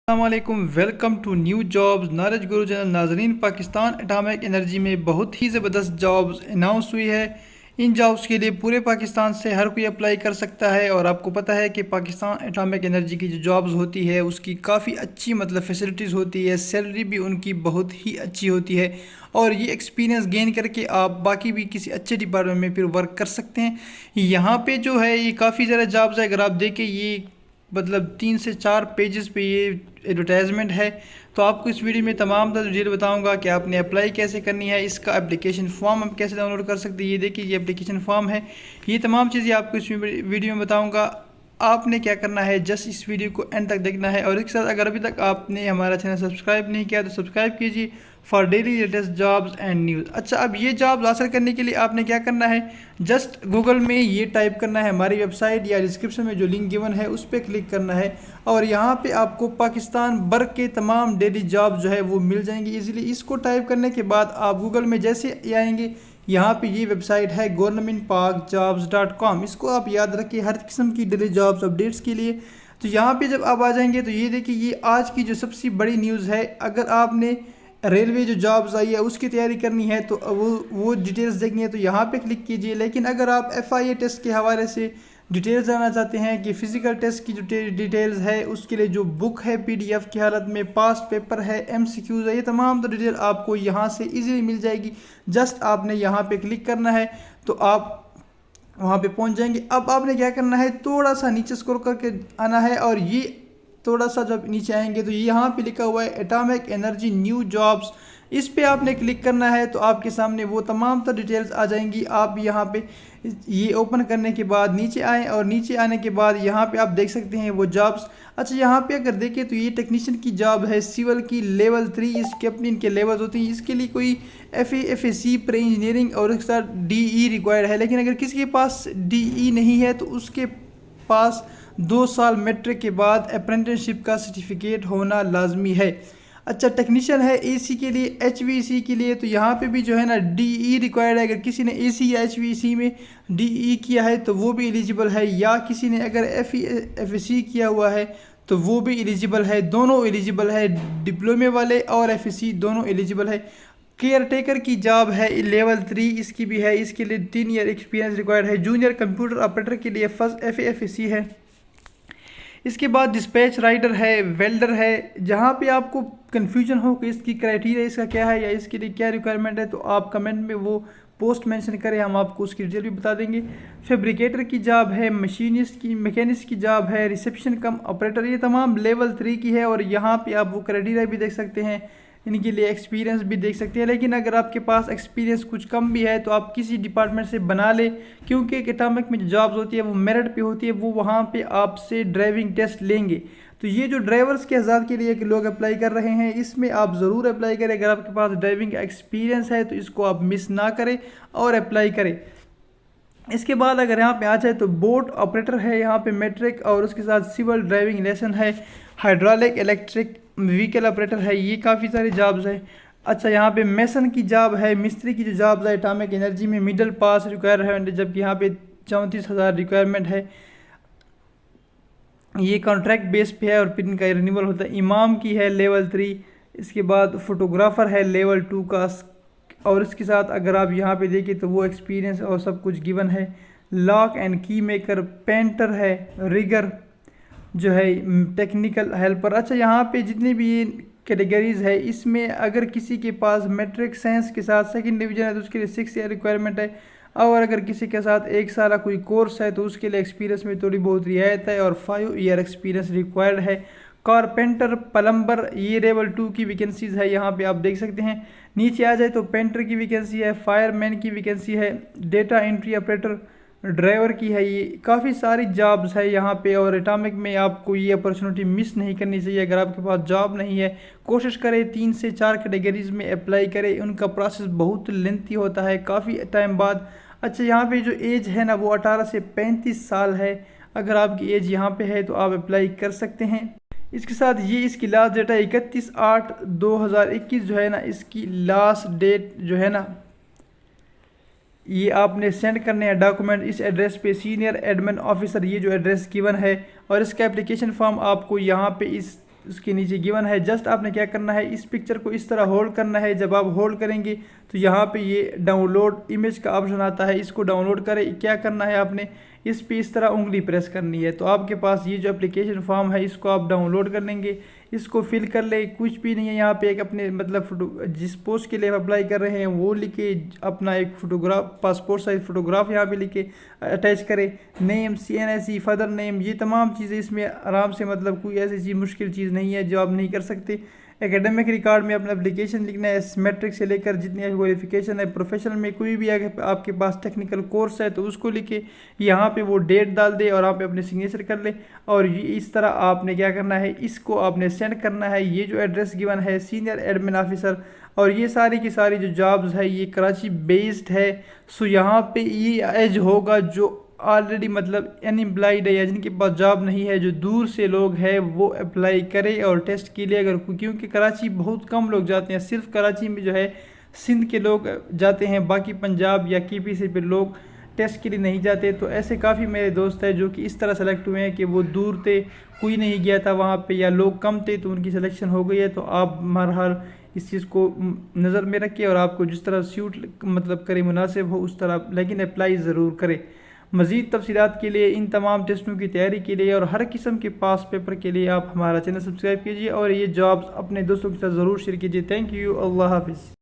अस्सलामुअलैकुम, welcome to new jobs knowledge guru channel. नाजरीन, Pakistan atomic energy में बहुत ही ज़बरदस्त जॉब्स अनाउंस हुई है। इन जॉब्स के लिए पूरे पाकिस्तान से हर कोई अप्लाई कर सकता है। और आपको पता है कि पाकिस्तान एटॉमिक एनर्जी की जो जॉब्स होती है उसकी काफ़ी अच्छी फैसिलिटीज़ होती है, सैलरी भी उनकी बहुत ही अच्छी होती है। और ये एक्सपीरियंस गेन करके आप बाकी भी किसी अच्छे डिपार्टमेंट में फिर वर्क कर सकते हैं। यहाँ पे जो है ये काफ़ी ज़्यादा जॉब्स है। अगर आप देखें, ये 3 से 4 पेजेस पे ये एडवर्टाइजमेंट है। तो आपको इस वीडियो में तमाम डिटेल बताऊंगा कि आपने अप्लाई कैसे करनी है, इसका एप्लीकेशन फॉर्म हम कैसे डाउनलोड कर सकते हैं। ये देखिए, ये एप्लीकेशन फॉर्म है। ये तमाम चीज़ें आपको इस वीडियो में बताऊंगा। आपने क्या करना है, जस्ट इस वीडियो को एंड तक देखना है। और इसके साथ अगर अभी तक आपने हमारा चैनल सब्सक्राइब नहीं किया तो सब्सक्राइब कीजिए for daily latest jobs and news. अच्छा, अब ये जॉब हासिल करने के लिए आपने क्या करना है, जस्ट गूगल में ये टाइप करना है, हमारी वेबसाइट या डिस्क्रिप्शन में जो लिंक गिवन है उस पर क्लिक करना है। और यहाँ पे आपको पाकिस्तान भर के तमाम डेली जॉब जो है वो मिल जाएंगी इजीली। इसको टाइप करने के बाद आप गूगल में जैसे आएंगे, यहाँ पे ये वेबसाइट है governmentparkjobs.com। इसको आप याद रखिए हर किस्म की डेली जॉब्स अपडेट्स के लिए। तो यहाँ पे जब आप आ जाएंगे तो ये देखिए, ये आज की जो सबसे बड़ी न्यूज़ है। अगर आपने रेलवे जो जॉब्स आई है उसकी तैयारी करनी है तो वो डिटेल्स देखनी है तो यहाँ पे क्लिक कीजिए। लेकिन अगर आप FIA टेस्ट के हवाले से डिटेल्स जानना चाहते हैं कि फ़िज़िकल टेस्ट की जो डिटेल्स है उसके लिए जो बुक है PDF की हालत में, पास्ट पेपर है, MCQs है, ये तमाम तो डिटेल आपको यहाँ से इजीली मिल जाएगी। जस्ट आपने यहाँ पे क्लिक करना है तो आप वहाँ पे पहुँच जाएंगे। अब आपने क्या करना है, थोड़ा सा नीचे स्क्रॉल करके आना है और ये थोड़ा सा जब नीचे आएंगे तो यहाँ पे लिखा हुआ है एटॉमिक एनर्जी न्यू जॉब्स। इस पे आपने क्लिक करना है तो आपके सामने वो तमाम तो डिटेल्स आ जाएंगी। आप यहाँ पे ये ओपन करने के बाद नीचे आएँ और नीचे आने के बाद यहाँ पे आप देख सकते हैं वो जॉब्स। अच्छा, यहाँ पे अगर देखें तो ये टेक्नीशियन की जॉब है, सिविल की लेवल 3। इसके अपनी इनके लेवल्स होती हैं। इसके लिए कोई FAC प्री इंजीनियरिंग और उसके साथ DE रिक्वायर्ड है। लेकिन अगर किसी के पास DE नहीं है तो उसके पास 2 साल मैट्रिक के बाद अप्रेंटिसशिप का सर्टिफिकेट होना लाजमी है। अच्छा, टेक्नीशियन है AC के लिए, HVAC के लिए तो यहाँ पे भी जो है ना DE रिक्वायर्ड है। अगर किसी ने AC या HVAC में DE किया है तो वो भी एलिजिबल है, या किसी ने अगर FAC किया हुआ है तो वो भी एलिजिबल है। दोनों एलिजिबल है, डिप्लोमे वाले और FAC दोनों एलिजिबल है। केयर टेकर की जॉब है लेवल 3, इसकी भी है। इसके लिए 3 ईयर एक्सपीरियंस रिक्वायर्ड है। जूनियर कंप्यूटर ऑपरेटर के लिए फर्स्ट FAC है। इसके बाद डिस्पैच राइडर है, वेल्डर है। जहाँ पे आपको कन्फ्यूजन हो कि इसकी क्राइटेरिया इसका क्या है या इसके लिए क्या रिक्वायरमेंट है तो आप कमेंट में वो पोस्ट मेंशन करें, हम आपको उसकी डिटेल भी बता देंगे। फैब्रिकेटर की जॉब है, मशीनिस्ट की, मैकेनिस्ट की जॉब है, रिसेप्शन कम ऑपरेटर, ये तमाम लेवल 3 की है। और यहाँ पे आप वो क्राइटेरिया भी देख सकते हैं, इनके लिए एक्सपीरियंस भी देख सकते हैं। लेकिन अगर आपके पास एक्सपीरियंस कुछ कम भी है तो आप किसी डिपार्टमेंट से बना ले, क्योंकि एटॉमिक में जो जॉब्स होती है वो मेरिट पे होती है। वो वहाँ पे आपसे ड्राइविंग टेस्ट लेंगे। तो ये जो ड्राइवर्स के आज़ाद के लिए लोग अप्लाई कर रहे हैं, इसमें आप ज़रूर अप्लाई करें। अगर आपके पास ड्राइविंग का एक्सपीरियंस है तो इसको आप मिस ना करें और अप्लाई करें। इसके बाद अगर यहाँ पे आ जाए तो बोट ऑपरेटर है, यहाँ पे मैट्रिक और उसके साथ सिविल ड्राइविंग लाइसेंस है। हाइड्रोलिक इलेक्ट्रिक व्हीकल ऑपरेटर है, ये काफ़ी सारी जॉब्स है। अच्छा, यहाँ पे मेसन की जॉब है, मिस्त्री की जो जॉब्स है एटॉमिक एनर्जी में मिडिल पास रिक्वायर है, जबकि यहाँ पे 34,000 रिक्वायरमेंट है। ये कॉन्ट्रैक्ट बेस पे है और फिर इनका रिन्यूअल होता है। इमाम की है लेवल 3। इसके बाद फोटोग्राफ़र है लेवल 2 का। और इसके साथ अगर आप यहाँ पे देखें तो वो एक्सपीरियंस और सब कुछ गिवन है। लॉक एंड की मेकर, पेंटर है, रिगर जो है, टेक्निकल हेल्पर। अच्छा, यहाँ पे जितनी भी ये कैटेगरीज है इसमें अगर किसी के पास मैट्रिक साइंस के साथ सेकंड डिवीजन है तो उसके लिए 6 ईयर रिक्वायरमेंट है। और अगर किसी के साथ 1 साल कोई कोर्स है तो उसके लिए एक्सपीरियंस में थोड़ी बहुत रियायत है और 5 ईयर एक्सपीरियंस रिक्वायर्ड है। कारपेंटर, प्लम्बर, ये लेवल 2 की वैकेंसीज है, यहाँ पे आप देख सकते हैं। नीचे आ जाए तो पेंटर की वैकेंसी है, फायरमैन की वैकेंसी है, डेटा एंट्री ऑपरेटर, ड्राइवर की है। ये काफ़ी सारी जॉब्स है यहाँ पे। और एटॉमिक में आपको ये अपॉर्चुनिटी मिस नहीं करनी चाहिए। अगर आपके पास जॉब नहीं है, कोशिश करें 3 से 4 कैटेगरीज में अप्लाई करें। उनका प्रोसेस बहुत लेंथी होता है, काफ़ी टाइम बाद। अच्छा, यहाँ पे जो एज है ना वो 18 से 35 साल है। अगर आपकी एज यहाँ पे है तो आप अप्लाई कर सकते हैं। इसके साथ ये इसकी लास्ट डेट है 31/8/2021 जो है ना, इसकी लास्ट डेट जो है ना, ये आपने सेंड करने हैं डॉक्यूमेंट इस एड्रेस पे, सीनियर एडमिन ऑफिसर, ये जो एड्रेस गिवन है। और इसका एप्लीकेशन फॉर्म आपको यहाँ पे इस उसके नीचे गिवन है। जस्ट आपने क्या करना है, इस पिक्चर को इस तरह होल्ड करना है। जब आप होल्ड करेंगे तो यहाँ पे ये डाउनलोड इमेज का ऑप्शन आता है, इसको डाउनलोड करें। क्या करना है, आपने इस पे इस तरह उंगली प्रेस करनी है, तो आपके पास ये जो एप्लीकेशन फॉर्म है इसको आप डाउनलोड कर लेंगे। इसको फिल कर ले, कुछ भी नहीं है यहाँ पे, एक अपने मतलब फोटो जिस पोस्ट के लिए आप अप्लाई कर रहे हैं वो लिखे, अपना एक फोटोग्राफ, पासपोर्ट साइज फोटोग्राफ यहाँ पे लिखे अटैच करें। नेम, CNSE, फादर नेम, ये तमाम चीज़ें इसमें आराम से, मतलब कोई ऐसी चीज़ मुश्किल चीज़ नहीं है जो आप नहीं कर सकते। एकेडमिक रिकॉर्ड में अपना एप्लीकेशन लिखना है, मैट्रिक से लेकर जितनी आपकी क्वालिफिकेशन है। प्रोफेशनल में कोई भी अगर आपके पास टेक्निकल कोर्स है तो उसको लिखे, यहाँ पे वो डेट डाल दे और आप पे अपने सिग्नेचर कर ले। और ये इस तरह आपने क्या करना है, इसको आपने सेंड करना है। ये जो एड्रेस गिवन है सीनियर एडमिन ऑफिसर, और ये सारी की सारी जो जॉब्स है ये कराची बेस्ड है। सो यहाँ पे ये एज होगा जो ऑलरेडी मतलब अनएम्प्लॉयड है या जिनके पास जॉब नहीं है, जो दूर से लोग हैं वो अप्लाई करें और टेस्ट के लिए। अगर क्योंकि कराची बहुत कम लोग जाते हैं, सिर्फ कराची में जो है सिंध के लोग जाते हैं, बाकी पंजाब या KP से फिर लोग टेस्ट के लिए नहीं जाते। तो ऐसे काफ़ी मेरे दोस्त हैं जो कि इस तरह सेलेक्ट हुए हैं कि वो दूर थे, कोई नहीं गया था वहाँ पे, या लोग कम थे तो उनकी सिलेक्शन हो गई है। तो आप बहरहाल इस चीज़ को नज़र में रखिए और आपको जिस तरह सूट मतलब करे, मुनासिब हो उस तरह, लेकिन अप्लाई ज़रूर करें। मज़ीद तफसीलात के लिए, इन तमाम टेस्टों की तैयारी के लिए और हर किस्म के पास पेपर के लिए आप हमारा चैनल सब्सक्राइब कीजिए और ये जॉब्स अपने दोस्तों के साथ ज़रूर शेयर कीजिए। थैंक यू, अल्लाह हाफिज़।